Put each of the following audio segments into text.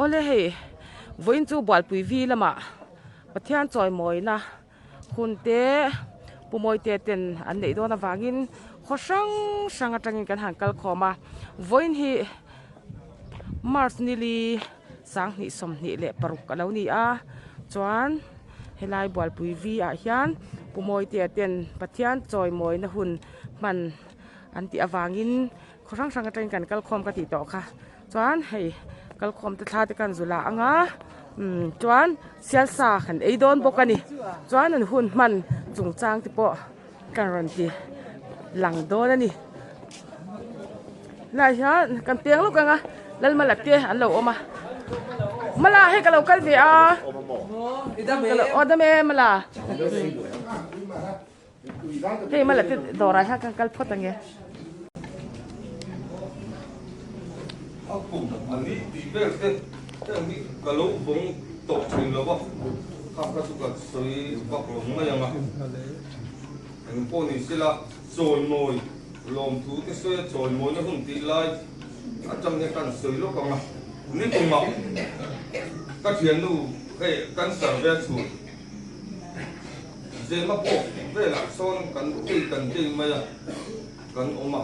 ole hei voin chu Bualpui V lama Pathian Chawimawi hunte pumoi te ten an nei do na wangin khosang atangin kan hankal khoma voin hi Mars nili sang ni som ni le paruk alo ni a chuan helai Bualpui V a hian pumoi te ten Pathian Chawimawi na hun man an ti awangin khosang atangin kan kal khom ka ti to kha chuan hei kal khom te thla te kan zula anga chuan sialsa khan ei don bokani chuan an hun man chungchang ti po kan ron ti lang don ani lai hian kan teng lu kanga lal malate an lo oma mala he kalo kal ve a odame mala he malate dora ha kan kal photange ani di beste ni kalau bong tok ni lo ba ka ka su ka soi ba ko ma yang ma en po ni sila soi moi lom thu te soi soi moi na hung ti lai a cham ne kan soi lo ka ma ni ko ma ka thian nu ke kan sar ve chu je ma po ve la son kan ti ma ya kan oma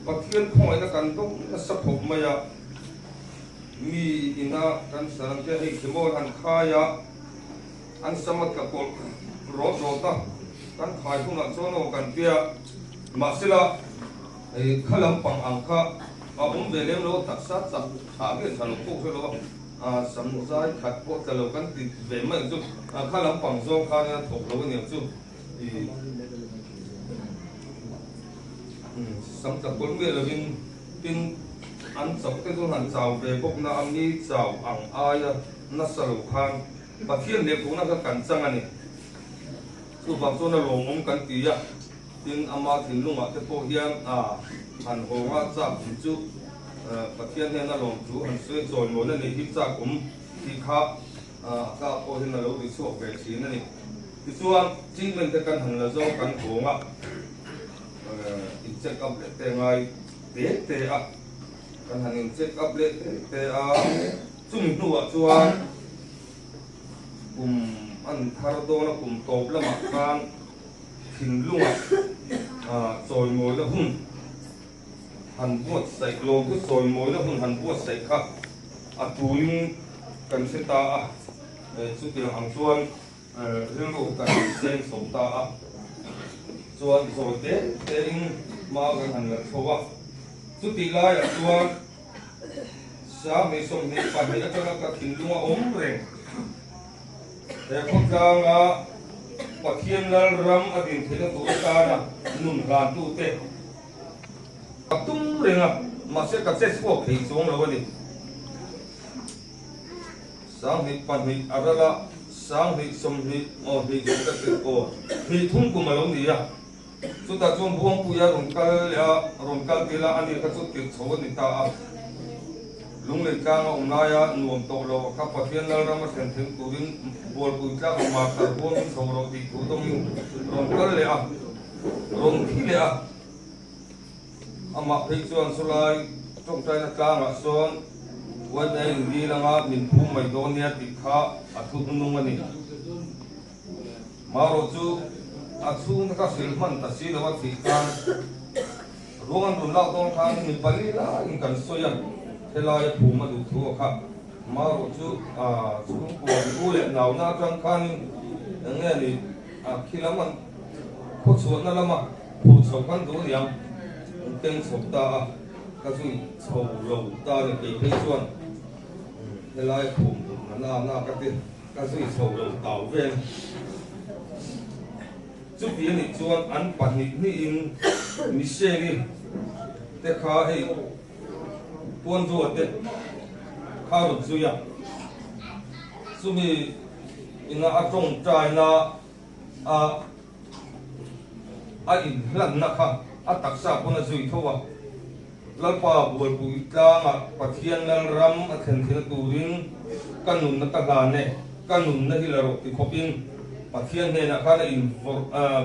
Pathian khoi na kan dong na sapok maya mi ina kan sarang ke hei khimol han khaya an samat ka kol ro ta kan khai thuna chono kan pia masila ei khalam pang angkha a velem lo taksa chak tha ge thalo ko lo a samzai khat po talo kan ti ve ma chu khalam pang zo kha na thok lo ni chu sam tập bốn mươi là tin ăn sọc cái số hàng chào về bốc na ăn đi chào ăn ai na sầu khan và thiên liệt cũng là cái cảnh sang anh cứ vào số nó lồng ông cảnh tì á tin ama Thlanlung à cái phố hiền hành hồ hoa chạm chú và thiên này nó lồng chú hành xuôi rồi mỗi lần này hít ra cũng thì khác các phố hiền là lâu đi suốt về chín này thì suốt chính mình cái căn hàng là do căn hồ á check up te ngai te a kan hanin check up le te a chung nu a chuan an thar do na top lama kan Thlanlung a Chawimawi na hun han buat sai lo ku Chawimawi na hun han buat sai kha a tuin kan se ta a chu ti ang chuan ringo kan sen som ta a chuan rồi te in ma kan han la thowa chu ti lai a chuan sa me som ni pa ni a chana ka Thlanlung a reng te khot jang a Pathian Lalram a din thela tu ta na nun gan tu te atum reng a ma se ka che so khei chong lo ni sang ni pa ni arala sang ni som ni o ni ka te ko ni thung ku ma lo ni ya chúng ta chọn buông bùi ya rồng cal tila anh đi các chút tiền số người ta lung lên trang ông nay nuông tàu lo các Pathian Lalram mà thành thiên cú vinh Bualpui trang ông mà cả buông sầu rồi thì cú đông rồng cal lệ rồng thi lệ mà thấy chọn số lại trong trái là trang là chọn quay đây đi là ngã mình phun mày đón nha thì khá thu nung anh mà rồi chú chung na ka silman ta si lawa thi kan ruang run lau tong khang mi pali la in kan soyan helai phuma du thu kha ma ro chu chung ko le naw na tang khan nge ni khilaman ko chu na lama pu chho kan du liam teng chok ta ka chu chho lo ta ni ke pe chuan helai phum na ka ti ka chu chho lo taw ven chú phía này chuan ăn bát ni in mi xe đi te kha hay tuan ruột te kha ruột zuya chú mi ina atong trai na in lan na kha taksa puna zui thowa lalpa Bualpui tlang Pathian Lalram then turin kanun na tagane kanun na hilaro ti khopin Pathian ne na khana in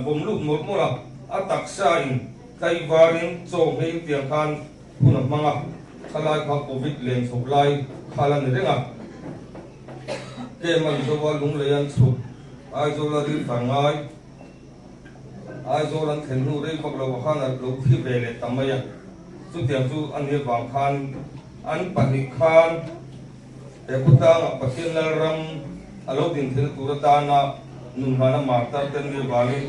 bomlu mormora ataksa in kaiwarin chong hei tiang khan phuna manga khalai kha covid leng chok lai khalan renga ke man zo wa lung leyan chuk ai zo la ri fangai ai zo lan then nu rei khok lo khan ar lo thi ve le tamaya chu tiang chu an hi wang khan an pahni khan te kutang Pathian Lalram alo din thil Tura ta na nun hana Martarte ni wangin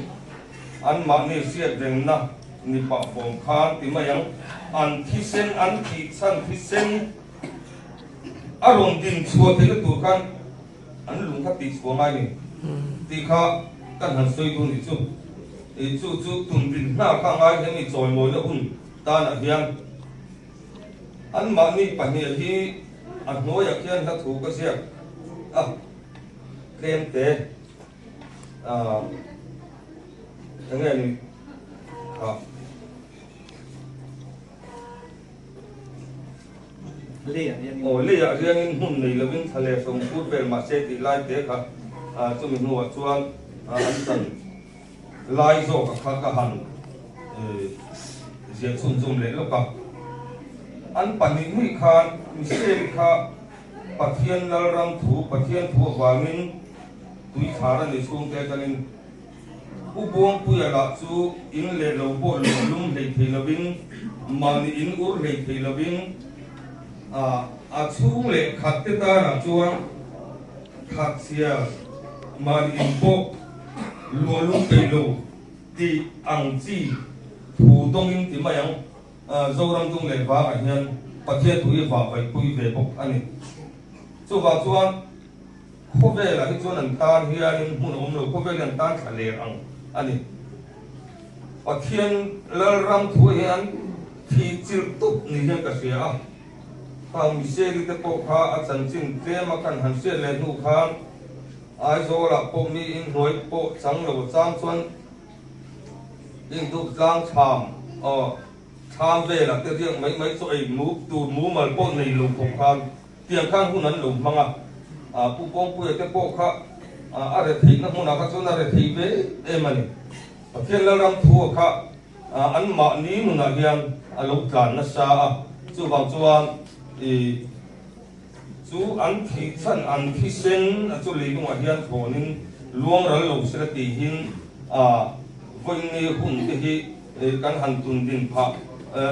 an ma ni hriatreng na ni pa phong khan ti mayang an thi sen an thi chan thi sen aron din chua te tu khan an lung kha ti chua ngai ni ti kha kan han soi tu ni chu chu tun din na kha ngai he ni choi moi la hun ta na hian an ma ni pahni hi an hnoya khian ha thu ka sia a krem te nghe ni ha le ya riang in hun nei lovin thale song put vel ma se ti lai te kha chu mi nu chuan an tan lai zo ka kha ka han je chung le lo ka an pani mi khan mi se kha Pathian Lalram thu Pathian thu wangin tui thara ni chung te kanin Bualpui la chu in le lo bo lum le thei lovin mani in ur le thei lovin a chung le khat te ta na chuan khat sia mani in bo lo lum pe lo ti ang chi thu dong in ti mayang zoram dung le ba a hian Pathian thui va vai pui ve bok ani chu wa chuan kho ve la hi chuan an tan hian in mun om lo kho ve an tan thale ang ani Pathian Lalram thu hian thi chir tup ni hian ka sia a khang mi se ri te po kha a chan chin te ma kan han se le nu khan ai zo la po mi in hoi po chang lo chang chuan in du tlang cham tham về là cái riêng mấy chỗ ấy mũ mà bộ này lùng khổng khan tiền khang hun nắn lùng măng pu bông pu cái bộ khác để thấy nó hun nào các chỗ nào để thấy về em này Pathian Lalram thua khác ăn mạ ní nun nào hiền lục Thlan nó sa chú bằng chuan chú ăn thịt chân ăn thịt sen chú lấy cái ngoài hiền thổ nên luang ra lục sẽ tỉ hin vinh ni hun cái hi kan han tun din pha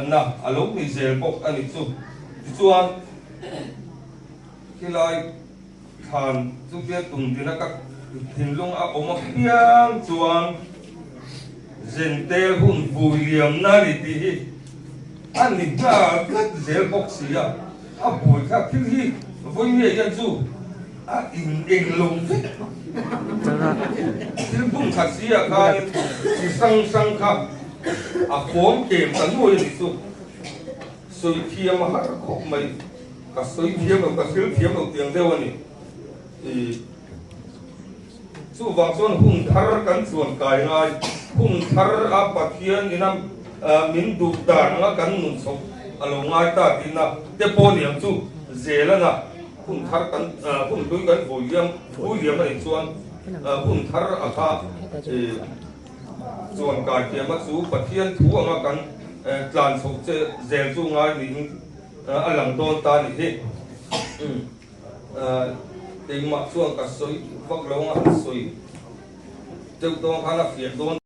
na alo ni zel bok ani chu chuan kilai khan chu bia tun din ka Thlanlung a oma piang chuan zen tel hun buliam na ni ti hi ani na kat zel bok sia a boi kha thil hi voi ni yan chu a in lung fit thil bung kha sia kha sang kha a phom kem ta nuôi ni chu soi thiam har khop mai ka soi thiam ka sil thiam lo tiang deu ani chu wang chuan hun thar kan chuan kai ngai hun thar a Pathian inam min du dan nga kan nun chok alo ngai ta tina te po niam chu zelana hun thar kan hun dui kan vui liam ani chuan hun thar a kha chuan kai ke ma chu Pathian thu anga kan tlan chok che zel chu ngai ni alang don ta ni he ting ma chuan ka soi vak lo nga soi teu to khana fiat don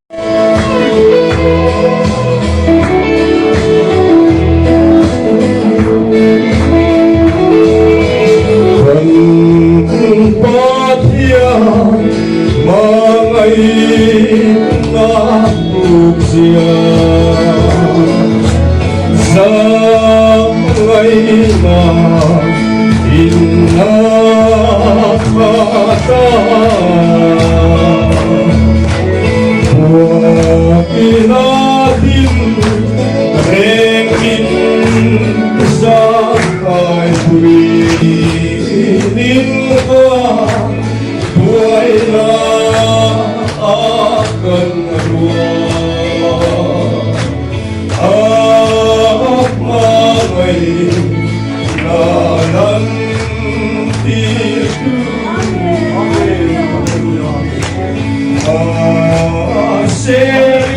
Say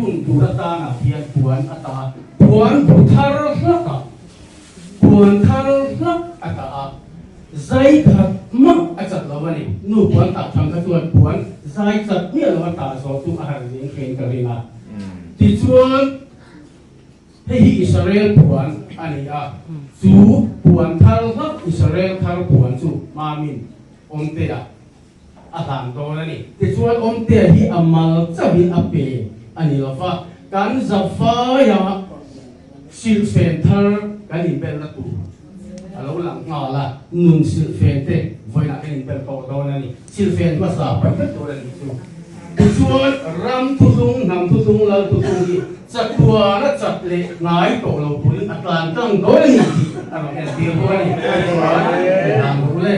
Phun Tura na Phian Phun ata Phun Buthar hlaka Phun thar hlak ata zai that mak achat lawani nu Phun tak thang ka chuan Phun zai chat ni lo ta so tu a Hrireng khen karina ti chuan hei Israel Phun ani a chu Phun thar hlak Israel thar Phun chu mamin onte a adan do na ni ti chuan onte hi amal chabi ape ani lafa kan zafa ya silfen thar kan in bel na tu alo lang ngala nun silfen te voina kan in bel ko do na ni silfen ma sa pa ta do na ni tu chuan ram tu tung nam tu tung la tu tung hi chatua na chatle ngai to lo pulin atlan tang do na ni alo en ti bo ni nam bu le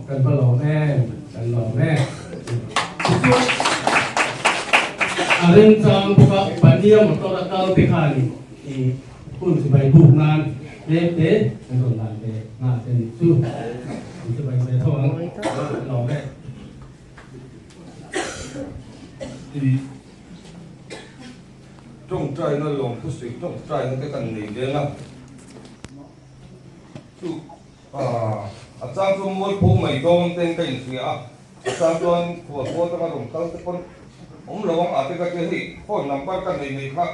cần có lỗ nè, cần lỗ nè. Lên trong các bạn đi một câu là câu tiếng Hàn thì cũng sẽ phải buộc nan để rồi làm để ngã trên su thì sẽ phải thôi lỗ nè. Thì trong trai nó lồng cái sự trong trai nó cái cần gì đấy lắm. Trang cho mỗi phố mày đông tên cái gì à? Trang cho của tôi ta dùng tăng cái con ông là ông ở cái gì phổi nằm bắt cái này khác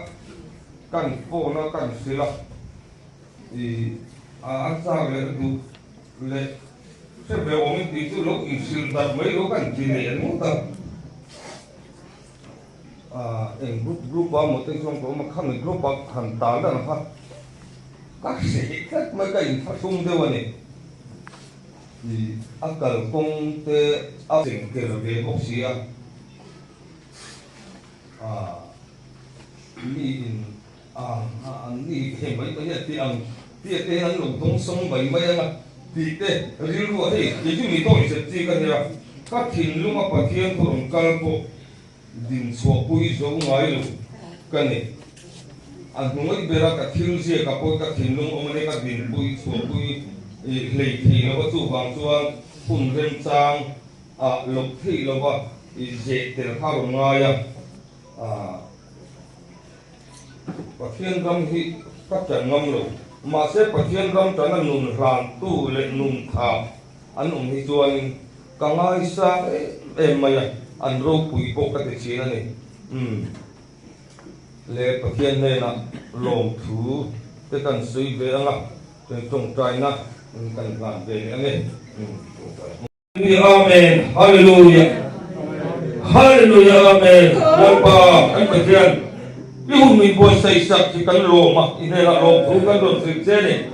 cần phổi nó cần gì là thì anh sao lại đủ lại sẽ về ông ấy thì tôi lúc in siêu đặt mấy lúc cần gì này anh muốn tập em group ba một tên trong đó mà không được group ba hàng tám là nó các sĩ các mấy cái phát sung đều này thì akal kong te asing ke về bốc xí ni ni he mấy cái ti ang ti te han lung tong song bảy mấy anh ti te riu ru thì chú mi tôi sẽ chỉ cái này các Thlanlung Pathian thùng kalpo din so pui zo ngai lu kani an ngai bera ka thil se ka poi ka Thlanlung omane ka din pui so pui lei thi lo chu wang chuan Phun rem chang a lok thi lo ba je tel kha ro ngai Pathian ram hi ka chan ngam lo ma se Pathian ram tan an nun ran tu le nun tha an hi chuan ka ngai sa em maya an ro pui po ka te chi na ni le Pathian ne na long thu te kan sui ve anga te tong trai na kan plan ve anga amen hallelujah hallelujah amen lapa kan Pathian Yung may boy sa isak si kan Roma, inela Roma, kan Roma sa Iksene.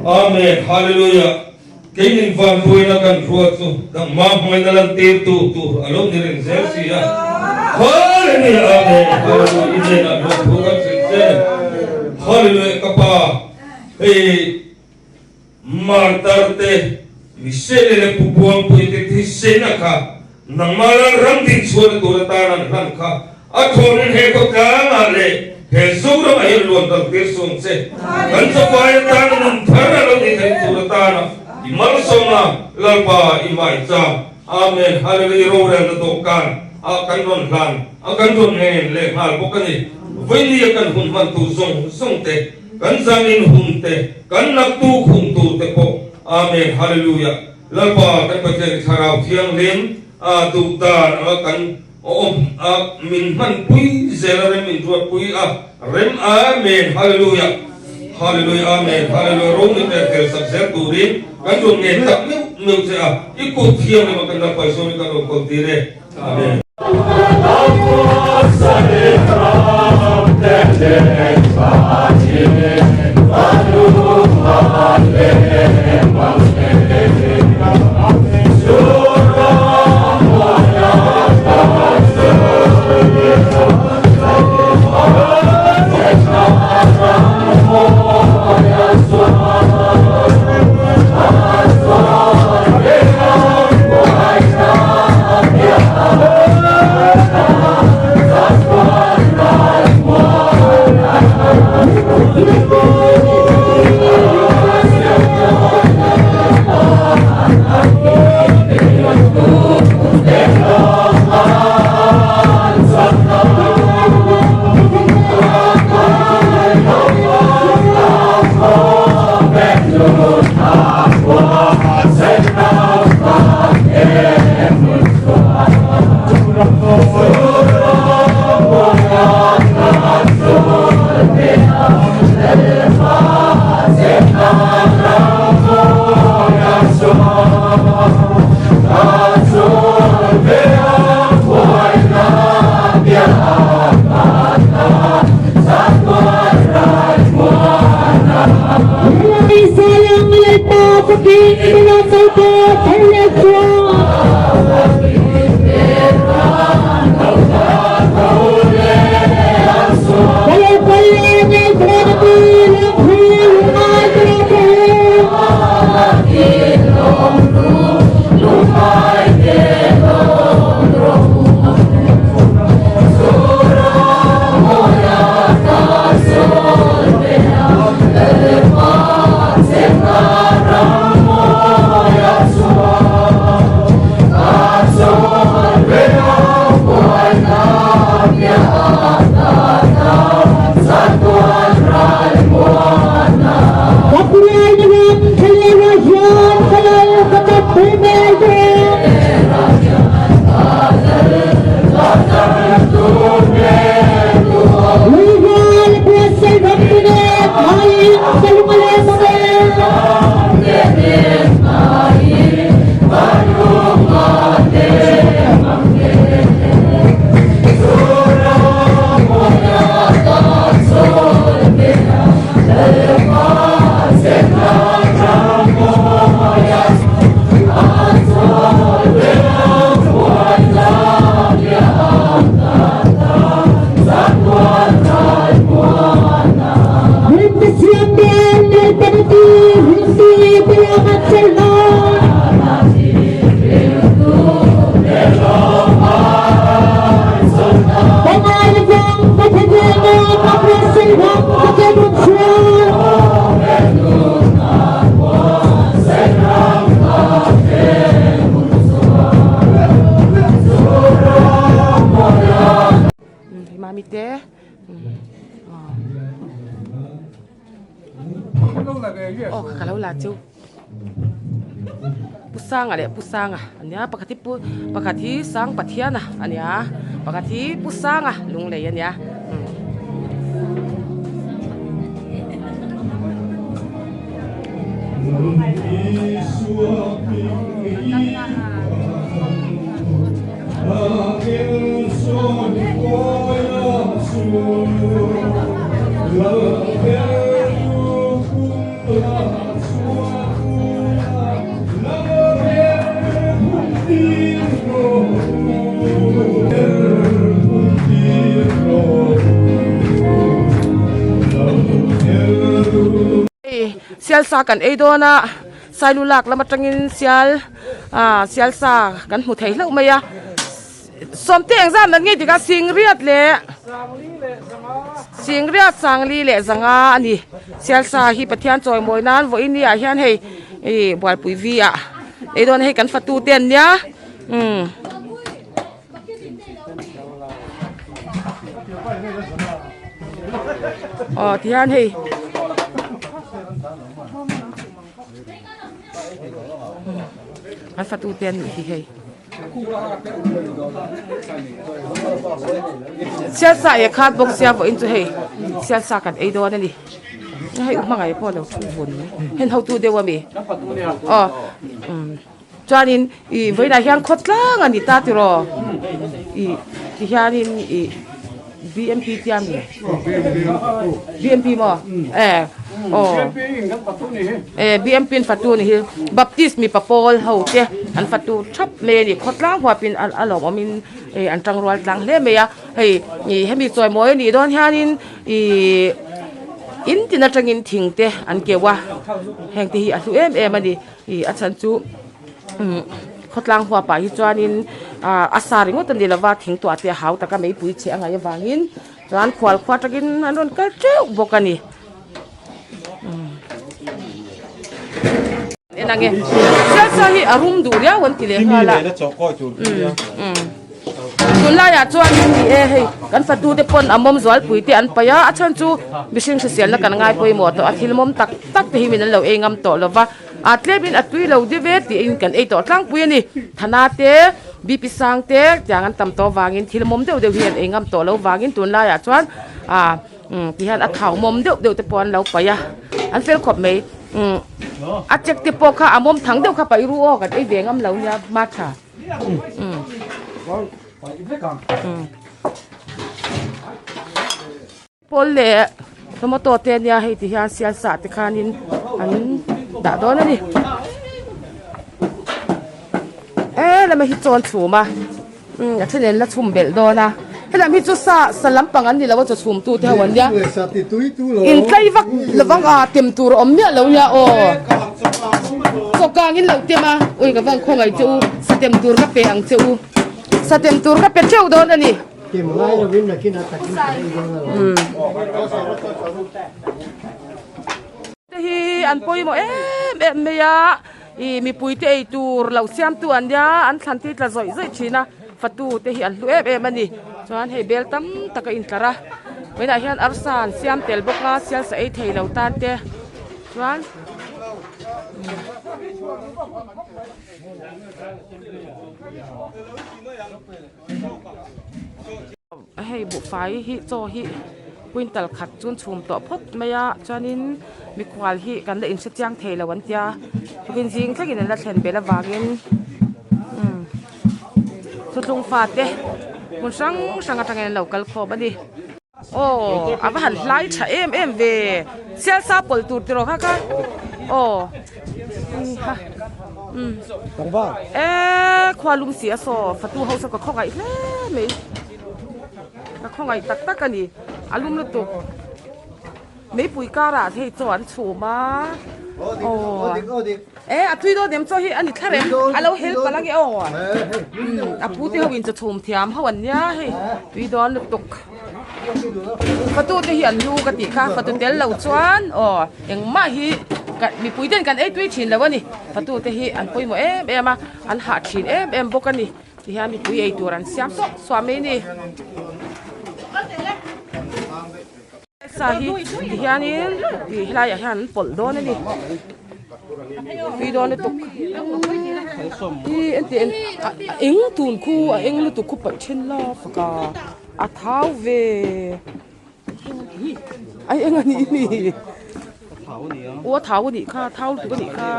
Amen, hallelujah. Kainin van buhay na kan ruwat so, kang mamangay na lang tu, alom ni rin Zelsi ya. Hallelujah, amen, hallelujah, inela Roma, kan sa Iksene. Hallelujah, kapa, Martarte, Misele le pupuang po iti sena ka, nang malarang din suwa na turatanan lang ka, Athorin he ko ka le he zura mai luan dal tirsun se kan sa pai tan nun thara lo ni thai turatana imal sona lalpa imai cha amen hallelujah ro ran to kan a kan ron lan a kan ron ne le hal bokani vini kan hun man tu song te kan zamin hun te kan nak tu hun tu te po amen hallelujah lalpa kan Pathian tharau thiang lim a tu ta kan min man pui zelare min ruat pui rem amen hallelujah hallelujah amen hallelujah rom ni ter subject turi kan rom ne tak meu se ikut thiam ni makan da paiso ni kan ko dire amen Hallelujah. oh kalau la chu pusang ale pusang ania pakati sang Pathian ania pakati pusang lung le ania sial sa kan eidona sailulak lama tangin sial sa kan mu thei lau maya somte exam ngi tika singriat le sangli le zanga ani sial sa hi Pathian choi moi nan vo ini a hian hei Bualpui V eidona hei kan fatu ten nya thian hei an fatu ten hi hei sial sa e khat box sia vo in chu hei sial sa kan ei do na ni hei mangai po lo thu bun hen how to de wa mi chuanin I voina hian khotlang ani ta ti ro I hianin BMP tiam ni BMP mo BMP fatu ni baptist mi papol ho te an fatu thap me ni khotlang hwa pin alom amin an tang rwal tlang le me ya hei hemi choi moi ni don hianin in tin atangin thing te an kewa heng te hi a thu em ani a chan chu khotlang hwa pa hi chuanin asari ngo tan dilawa thing to ate hau taka mei pui che anga ya wangin ran khwal khwa takin anon kal treu bokani enange sa hi arum du ya wan tile hala tunla ya chuan ni hei kan fatu te pon amom zwal pui te an paya a chan chu bising social na kan ngai poi mo to athil mom tak tak te hi min lo engam to lova atlebin atui lo de ve ti in kan ei to tlang pui ni thana te bipi sang te jangan tam to wangin thil mom deu deu hian engam to lo wangin tunla ya chuan ti han a thau mom deu te pon lo paya an fel khop mei a chek te po kha amom thang deu kha pai ru o kan ei vengam lo nya ma tha pol le tomato te nia hei ti hian sial sa te khanin an da do na ni lama hi chon chuma a thenen la chum bel do na helam hi chu sa salam pangan ni lawa chu chum tu te hawan ya in tlai vak lawang tem tur om nya lo nya o so kangin lo tema oi ka wang khongai chu sa tem tur ka pe ang chu sa tem tur ka pe cheu do na ni Kim lai nó vin là kia nó tắc hi an poi mo em me ya mi pui te ei tur lo siam tu an ya an than ti tla zoi zoi china fatu te hi an lu em ani chuan hei bel tam taka in tara wena hian arsan siam tel boka sial sa ei thei lo tan te chuan hei bu fai hi cho hi quintal khat chun chum to phot maya chanin mi khwal hi kan da in se chiang thei lawan tia kin jing thlagin la thlen bela wangin thutlung fa te mun sang atangin local kho bani aba han lai tha em ve sel sa pol tur tiro kha ka ha Tông va khwalum sia so fatu hausa ko khongai hle me ka khongai tak tak ani alum lu tu mấy bụi cá ra thì chọn chủ mà thui đó điểm cho hi anh thà em alo help cái lagi phụ thì hawin cho chùm thiam hawan nhá hi thui đó lục tục phát tu thì hiện lu cái gì khác phát tu tel lâu chọn yang mà hi mi bụi den kan thui chin lâu ani phát tu thì hi anh bụi mo em mà anh hạ chin em bốc ani thì hi mi bụi tu ran siam so swami ni sa hi hianin ti hilai a hian pol don ani pi don tuk hi enten eng tun khu a eng lu tu khu pa chen la faka a thau ve ai eng ani ni thau ni kha thau tu ni kha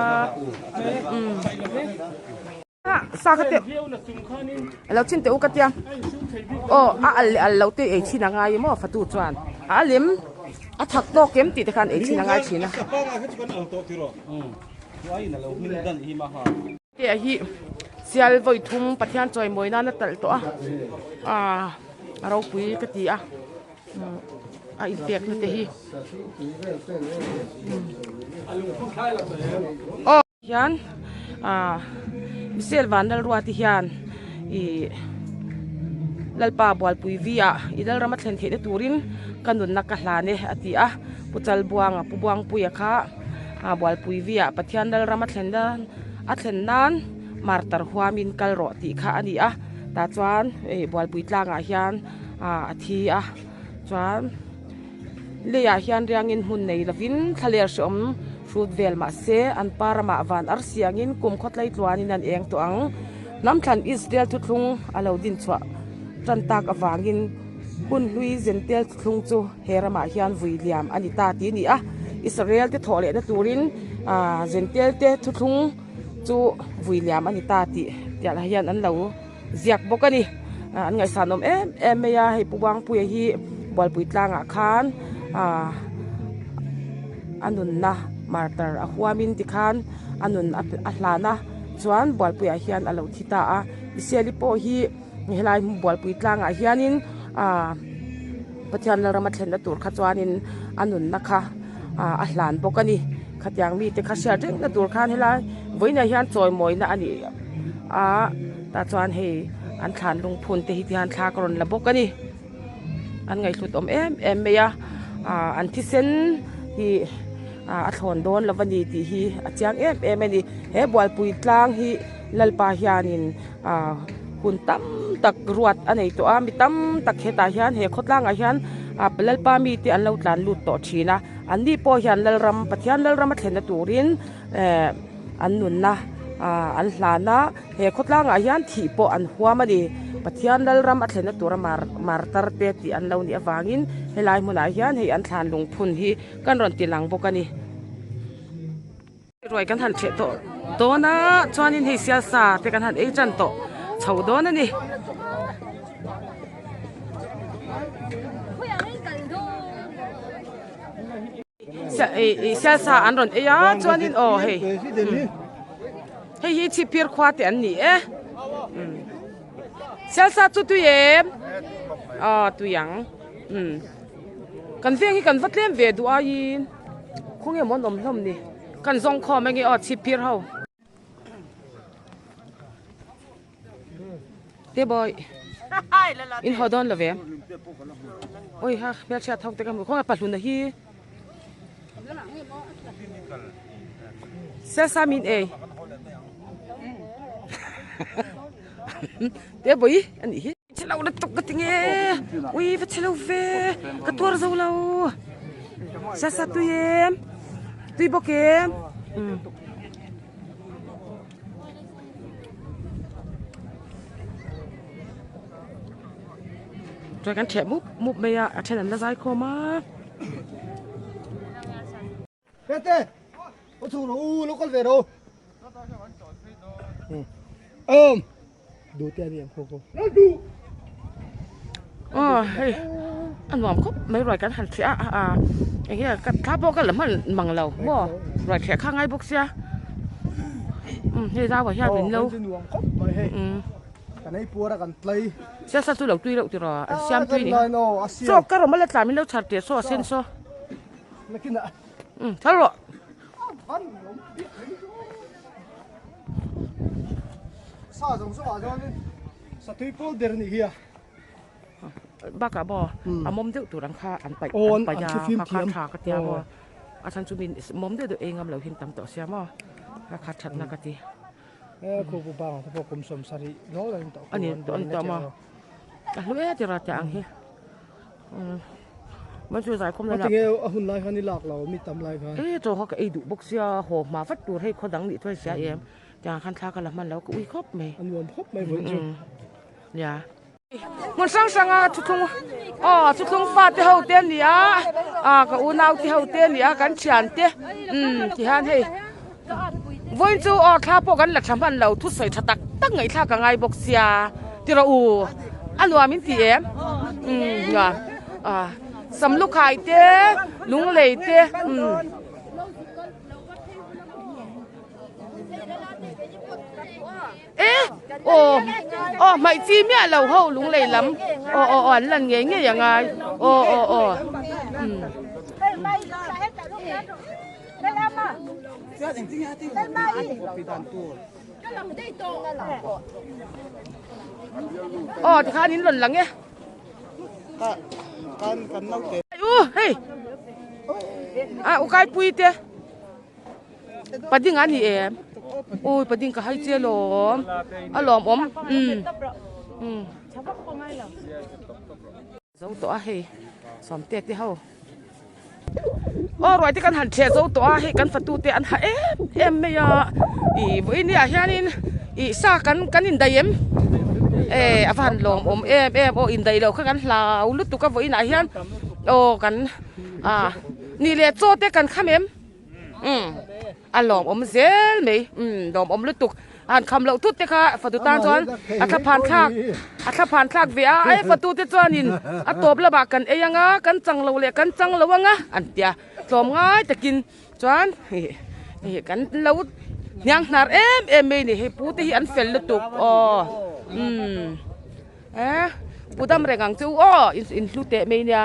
sa ka te lo chin te u ka tia o a al lo te e china ngai mo fatu chuan a lim a thak to kem ti te khan e china ngai china te hi sial voi thum Pathian Chawimawi na tal to a ro pui ka ti a in pek na te hi o hian misel van dal ruati hian I lalpa Bualpui V I Lalram Thlen the turin kanun nakahlane ati puchal buanga pubuang puya kha Bualpui V Pathian Lalram Thlennan Martar huamin kalro ti kha ani ta chuan Bualpui tlanga hian athi chuan leya hian riangin hun nei lavin thaler som fruit vel ma se an parama van ar siangin kum khotlai tluanin an eng to ang namthan Israel tuthlung alo din chwa tan tak awangin hun hlui zentel tuthlung chu herama hian vuiliam ani ta ti ni Israel te thole na turin zentel te tuthlung chu vuiliam ani ta ti tial hian an lo ziak bokani an ngai sanom em meya hei puwang puya hi Bualpui tlanga khan anun na martar a huamin ti khan anun a hlana chuan Bualpui hian alo thita iseli po hi helai Bualpui tlanga hianin Pathian Lalram Thlen na tur kha chuanin anun na kha a hlan bokani khatyang mi te kha hriatreng na tur khan helai voina hian Chawimawi na ani ta chuan hei an Thlanlung Phun te hi hian thla karon la bokani an ngai thlut em meya an thisen hi a thlon don lovani ti hi achiang em ani he Bualpui tlang hi lalpa hianin hun tam tak ruat anei to mi tam tak heta hian he khotlang hian lalpa mi ti an lo tlan lut to thina an ni po hian Lalram Pathian Lalram Thlen na turin an nun na an hlana he khotlang hian thi po an huamani Pathian Lalram Thlen na tur Martarte ti an lo ni awangin helai hmuna hian hei an Thlanlung Phun hi kan ron tilang bokani roi kan han the to na chuanin hei sia sa te kan han ei chan to chho don ani sia sa an ron eya chuanin hei hi chi pir khwa te an ni sia sa chu tu yem tu yang kan veng hi kan vatlem ve du in khonge mon om hlom ni kan zong kho mangi chi pir ho te boy in hodon love oi ha bel cha thok te kam khonga palun na hi sa min te boy ani hi chelo na tok ka tinge ui va chelo ve ka tor zo lo sa tu yem tu bokem rồi kan che múp meya a then an la zai kho ma Pete, o chu lo local ve ro. Du te ni ko ko. Hey an wam khop mai roi kan han thia anh ấy cái tháp bộ cái lắm mằng lầu mua rồi sẽ khang ngay bốc xe thì ra vào nhà đến lâu cái này bùa ra gần play xe sao tôi đầu tuy đâu thì rồi xem tuy đi số cái rồi mới là làm mình lâu chặt tiền số sen số thôi rồi sao giống số à cho nên sao tuy bùa để này kia bác cả bò mồm đeo tủ đằng kha ăn bạch kha thà cái tia bò anh chú mình mồm đeo được ngâm lâu hình tầm tổ xe mà kha chặt na cái tia cô cô bảo cô cùng sớm sari nó là anh tụi mà lúc ấy thì ra chẳng hi มันช่วยสายคมเลย มา นะ ถึงหุ่นลายคันนี้หลากเรามีตำลายคัน โจเขาก็ไอ้ดุบกเสียหอมาฟัดตัวให้เขาดังนี่ถ้วยเสียเอ็มจางคันทากันละมันแล้วก็อุ้ยครบไหม อันวนพบไม่เหมือนจุด อย่ามันสั่งทุกทงทุกทงฟาดที่เขาเต้นนี่ก็อุณาวที่เขาเต้นนี่กันเฉียนเต้ที่ฮันให้วันจูท้าพวกกันหลักฐานเราทุกใส่ทักตั้งไงท่ากันไงบกเสียที่เราอันว่ามินตีเอ็มสำลูกไข่เต้ลุงเลยเต้ไม่จีเมียเราเขาลุงเลยล้ำอันนั่นไงยังไงที่ข้านี้หล่นหลังไงกันเน่าเตะเฮ้ยอุกายปุยเตะปะดิ้งอันนี้เอ็มปะดิ้งก็ให้เจ้าหลอมหลอมเจ้าตัวให้สอมเตะที่เขารอยที่กันหันเชเจ้าตัวให้กันฝัดตูเตะอันหาเอ็มไม่ยาวันนี้เฮียนี่ซากันอินไดเอ็มอภันหลอมเอ็มอินไดเราคือกันลาวลุตุกับวันนี้เฮียนกันนี่เลยโจเตะกันข้ามเอ็มหลอมเซลไหมหลอมลุตุกคำเราทุกเตะค่ะฝัดตูตานจวนถ้าผ่านคลากเวียฝัดตูเตะจวนินตัวบละบากันยังกันจังเราเลยกันจังเราวะอันเดียสมง่ายแต่กินจวนกันเรายังนาร์เอ็มนี่ให้พูดที่อันเฟลลุตุกพูดทำแรงจูอินฟลูเตะไม่เนี่ย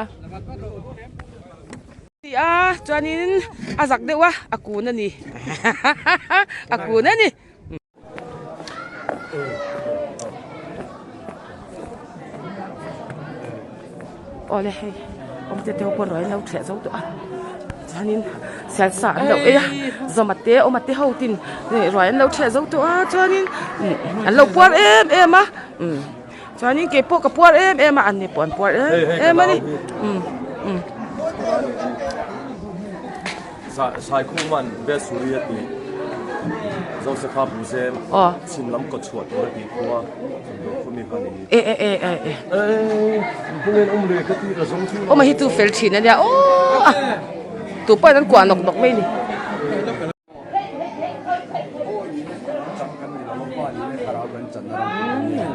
จวนนี้สักเดียววะกูนั่นนี่กูนั่นนี่เลยผมจะเที่ยวปนร้อยแล้วเสียสองตัวจวนนี้เสียสารแล้วจะมาเตะมาเตะเขาตินร้อยแล้วเสียสองตัวจวนนี้อันเราปวดเอ็มจวนนี้เก็บพวกกับปวดเอ็มอันนี้ปวดเอ็มมานี่สายคู่มันเบสสุริยติเราสภาพบุเซมชิมล้ำกดชวดตัวดีเพราะว่าคุณมีพันนี้คุณเล่นเรือก็ที่กระทรวงที่มาฮิตูเฟลชินนะเนี่ยตัวป้ายนั้นกว่านกไม่นี่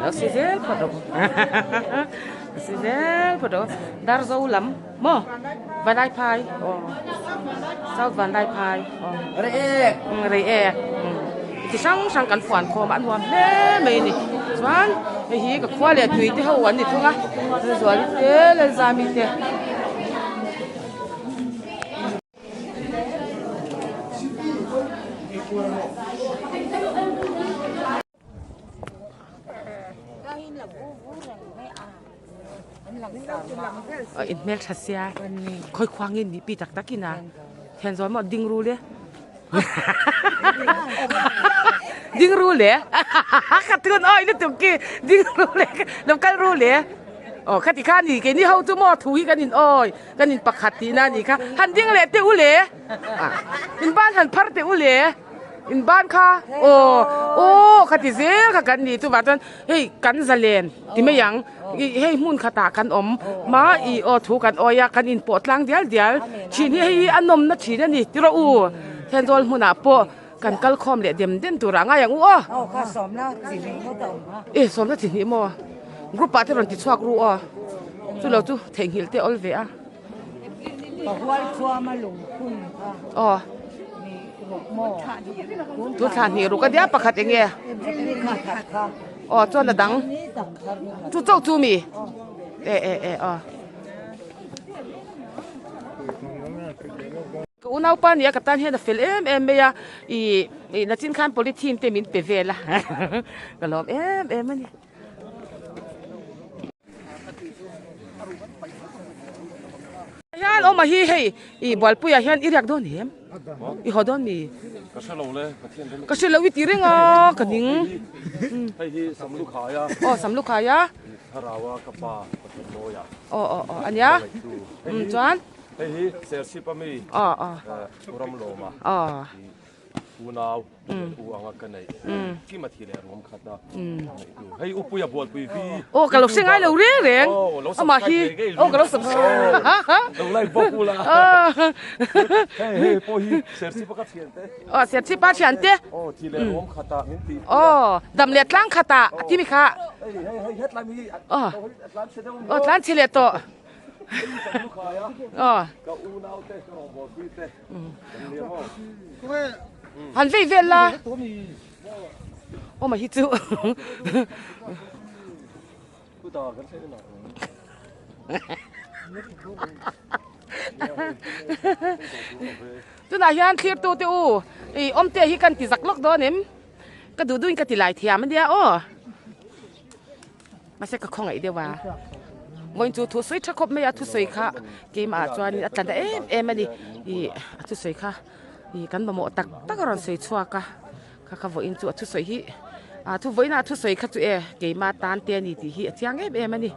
แล้วสิเซลพอดสิเซลพอดดาร์โซลัมบ่วันได้พายเศร้าวันได้พายเรเอกที่ช่างกันฝันคอมันหัวแน่ไม่นี่ส่วนไอ้ฮีกับข้าวเหลียถุยที่เขาวันนี่ทุ่งส่วนเลยซามิเตอินเมลชัดเสียค่อยควางเงินนี่ปีตักกินนะแทนซอยหมดดิ้งรู้เลยดิ้งรู้เลยขัดทุนนี่ตุกกี้ดิ้งรู้เลยแล้วกันรู้เลยขัดที่ข้านี่แกนี่เขาจะมอถุยกันนินกันนินปักขัดที่นั่นนี่ค่ะหันดิ้งเลยเตอุเลยอินบ้านหันพัดเตอุเลยอินบ้านค่ะขัดที่เสียขัดกันนี่ตัวบ้านเฮ้ยกันซาเลนที่ไม่ยังเฮ้ยมุ่นขตากันมาถูกันยากันอินปวดล้างเดียวชีนี่ให้อันนมนัดชีนี่ที่เราแทนโดนมุนาปกันกัลคอมเลยเด่นตัวร่างอย่างข้าสมแล้วสิ่งนี้เขาต้องสมแล้วสิ่งนี้มั้งกรุ๊ปปาร์ตี้รันติดสวกรู้จุเราจุเทงหิลเตอลเวียบอกว่าชัวมาหลงคุณนี่หม้อตัวทานนี่รู้กันเดียประคัดอย่างเงี้ยจนละดังจุเจ้าจูมีอุณาปานี่กับตาเห็นฟิลเอ็มเบียนักจินขัน politin เตมินเปเวล่ะก็ลองเอ็มมันนี่ยันมาฮีให้บอลปุยยันอีรักโดนเห็มอีเขาโดนมีก็เชื่อเราเลยก็เชื่อเราวิธีเรื่องกันนิ่งให้ที่สำลูกขายสำลูกขายทาราวะกับปา loya อ๋ออันเนี้ยจวน เฮ้ยเซอร์ชิปมีอุรมโลมา อ๋อ อูนาวอูอังกันไหนกี่มาทีแล้วรวมขัดนะเฮ้ยอุปุยบวชปุยวีโอ้กระโหลกเสียงไงเราเรียงเอามาฮีโอ้กระโหลกสมบูรณ์เราไล่บอกกูละเฮ้ยพอฮีเสียสิปะกัดเสียนเต้อ๋อเสียสิปะเสียนเต้โอ้ทีแล้วรวมขัดตาหินตีอ๋อดำเลียดล้างขัดตาที่มีค่ะเฮ้ยเฮ็ดไรมีอ๋อร้านเฉลี่ยโตอ๋อก็อูนาวเต้ก็บอกวีเต้หันไปเวลาโอ้มาฮิจูกูต่อกันใช่ไหมตัวไหนยันเคลียร์ตัวเตี้ยอีอมเตี้ยฮิกันติจักล็อกตัวนิ่มก็ดูกันติหลายเทียมันเดียวโอ้มาเสกกับของไอเดียวว่าวันจูทุสวยชักคบไม่ยาทุสวยค่ะเกมอาจวนอาจารย์เอ็มมาดิอีทุสวยค่ะอีกันบ่หมดตักรอนสวยชัวค่ะค่ะวันจูทุสวยฮิทุวันน่ะทุสวยค่ะตัวเกมมาตานเตียนี่ที่ฮิเทียงเอ็มมาดิ